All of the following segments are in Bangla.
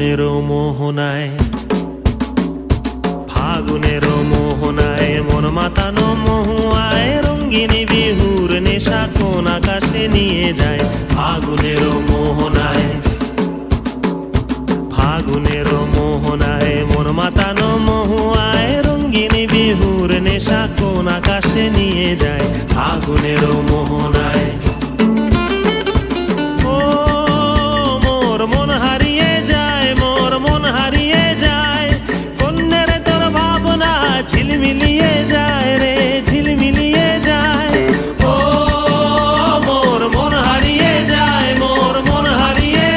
ফাগুনের মোহনায়, ফাগুনের মোহনায় মন মাতানো মহুয়ায় রঙ্গিনী বিহুর নেশা কোন আকাশে নিয়ে যায়। ফাগুনের মোহনায়, ফাগুনের মোহনায় মন মাতানো মহুয়ায় রঙ্গিনী বিহুর নেশা কোন আকাশে নিয়ে যায়। ফাগুনের মোহনায় ঝিলমিলিয়ে যায় রে, ঝিলমিলিয়ে যায়। ও মোর মন হারিয়ে যায়, মোর মন হারিয়ে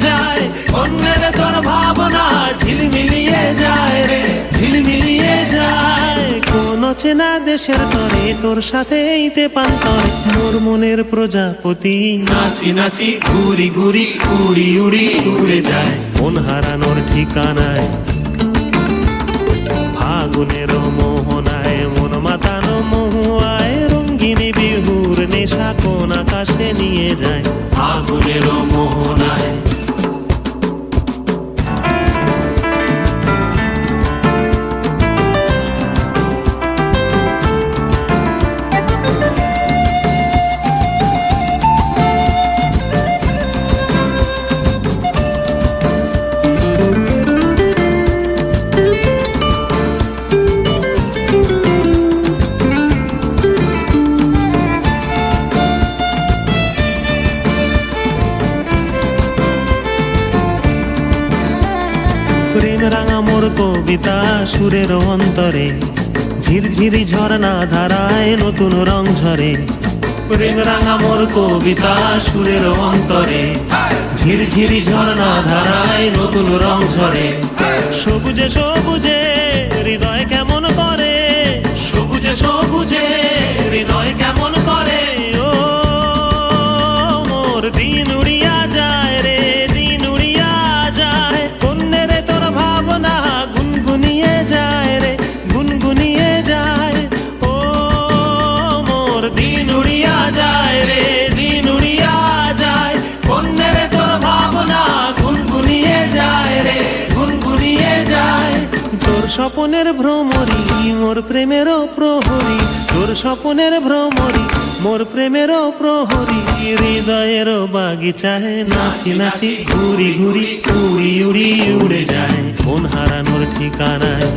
যায়। অন্যের তোর ভাবনা ঝিলমিলিয়ে যায় রে, ঝিলমিলিয়ে যায়। কোন চেনা দেশের তরে তোর সাথে ইতে পান্তরে মোর মনের প্রজাপতি নাচি নাচি ঘুরি ঘুরি উড়ি উড়ি উড়ে যায় মন হারানোর ঠিকানায়। ফাগুনের মোহনায় মন মাতানো মহুয়ায় রঙ্গিনী বিহুর নেশা কোন আকাশে নিয়ে যায়। ফাগুনের মোহনায় প্রেম রাঙা মোর কবিতা সুরের অন্তরে ঝিরঝিরি ঝর্ণা ধারায় নতুন রং ঝরে। প্রেম রাঙা মোর কবিতা সুরের অন্তরে ঝিরঝিরি ঝর্ণা ধারায় নতুন রং ঝরে। সবুজে সবুজে হৃদয় কেমন করে, সবুজে সবুজে হৃদয় কেমন করে। ও মোর দিন উড়িয়া যায় রে, দিন উড়িয়া যায়। অন্যের তোর ভাবনা গুনগুনিয়ে যায় রে, গুনগুনিয়ে যায়। ও মোর দিন উড়িয়া যায় রে, দিন উড়িয়া যায়। অন্যের তোর ভাবনা গুনগুনিয়ে যায় রে, গুনগুনিয়ে যায়। তোর স্বপনের ভ্রমরি মোর প্রেমেরও প্রহরী, তোর স্বপনের ভ্রমরি মোর প্রেমেরও প্রহরী। হৃদয়ের বাগিচায় নাচি নাচি ঘুরি ঘুরি উড়ি উড়ি উড়ে যায় মন হারানোর ঠিকানায়।